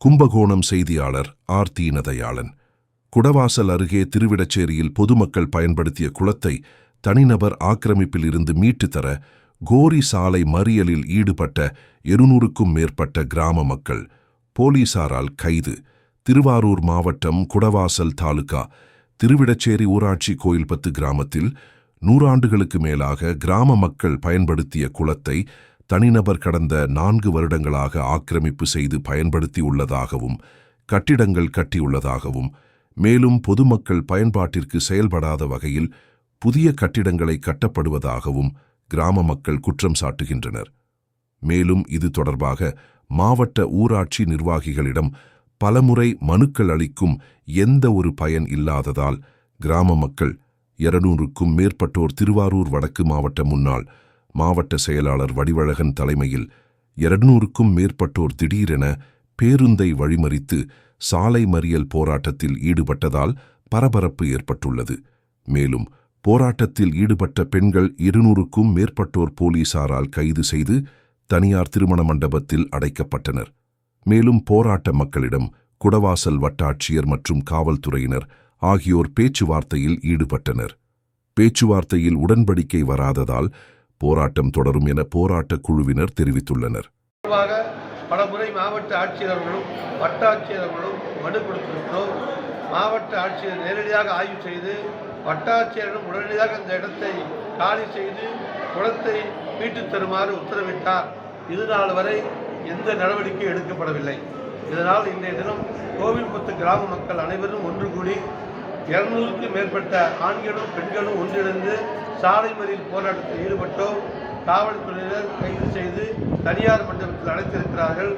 கும்பகோணம் செய்தியாளர் ஆர். தீனதயாளன். குடவாசல் அருகே திருவிடச்சேரியில் பொதுமக்கள் பயன்படுத்திய குளத்தை தனிநபர் ஆக்கிரமிப்பில் இருந்து மீட்டு தர கோரி சாலை மறியலில் ஈடுபட்ட 200க்கும் மேற்பட்ட கிராம மக்கள் போலீசாரால் கைது. திருவாரூர் மாவட்டம் குடவாசல் தாலுகா திருவிடச்சேரி ஊராட்சி கோயில்பத்து கிராமத்தில் 100 ஆண்டுகளுக்கு மேலாக கிராம மக்கள் பயன்படுத்திய குளத்தை தனிநபர் கடந்த 4 வருடங்களாக ஆக்கிரமிப்பு செய்து பயன்படுத்தியுள்ளதாகவும் கட்டிடங்கள் கட்டியுள்ளதாகவும் மேலும் பொதுமக்கள் பயன்பாட்டிற்கு செயல்படாத வகையில் புதிய கட்டிடங்களை கட்டப்படுவதாகவும் கிராம மக்கள் குற்றம் சாட்டுகின்றனர். மேலும் இது தொடர்பாக மாவட்ட ஊராட்சி நிர்வாகிகளிடம் பலமுறை மனுக்கள் அளிக்கும் எந்த ஒரு பயன் இல்லாததால் கிராம மக்கள் 200க்கும் மேற்பட்டோர் திருவாரூர் வடக்கு மாவட்ட முன்னாள் மாவட்ட செயலாளர் வடிவழகன் தலைமையில் 200க்கும் மேற்பட்டோர் திடீரென பேருந்தை வழிமறித்து சாலை மறியல் போராட்டத்தில் ஈடுபட்டதால் பரபரப்பு ஏற்பட்டுள்ளது. மேலும் போராட்டத்தில் ஈடுபட்ட பெண்கள் 200க்கும் மேற்பட்டோர் போலீசாரால் கைது செய்து தனியார் திருமண மண்டபத்தில் அடைக்கப்பட்டனர். மேலும் போராட்ட மக்களிடம் குடவாசல் வட்டாட்சியர் மற்றும் காவல்துறையினர் ஆகியோர் பேச்சுவார்த்தையில் ஈடுபட்டனர். பேச்சுவார்த்தையில் உடன்படிக்கை வராததால் போராட்டம் தொடரும் என போராட்ட குழுவினர் தெரிவித்துள்ளனர். பலமுறை மாவட்ட ஆட்சியர்களும் வட்டாட்சியர்களும் மனு கொடுத்திருக்கிறோம். மாவட்ட ஆட்சியர் நேரடியாக ஆய்வு செய்து வட்டாட்சியரிடம் உடனடியாக அந்த இடத்தை காலி செய்து குளத்தை மீட்டுத் தருமாறு உத்தரவிட்டார். இதுநாள் வரை எந்த நடவடிக்கை எடுக்கப்படவில்லை. இதனால் இன்றைய தினம் கோவில்பத்து கிராம மக்கள் அனைவரும் ஒன்று கூடி 200க்கும் மேற்பட்ட ஆண்களும் பெண்களும் ஒன்றிணைந்து சாலை மறியல் போராட்டத்தில் ஈடுபட்டோம். காவல்துறையினர் கைது செய்து தனியார் மண்டபத்தில் அடைத்திருக்கிறார்கள்.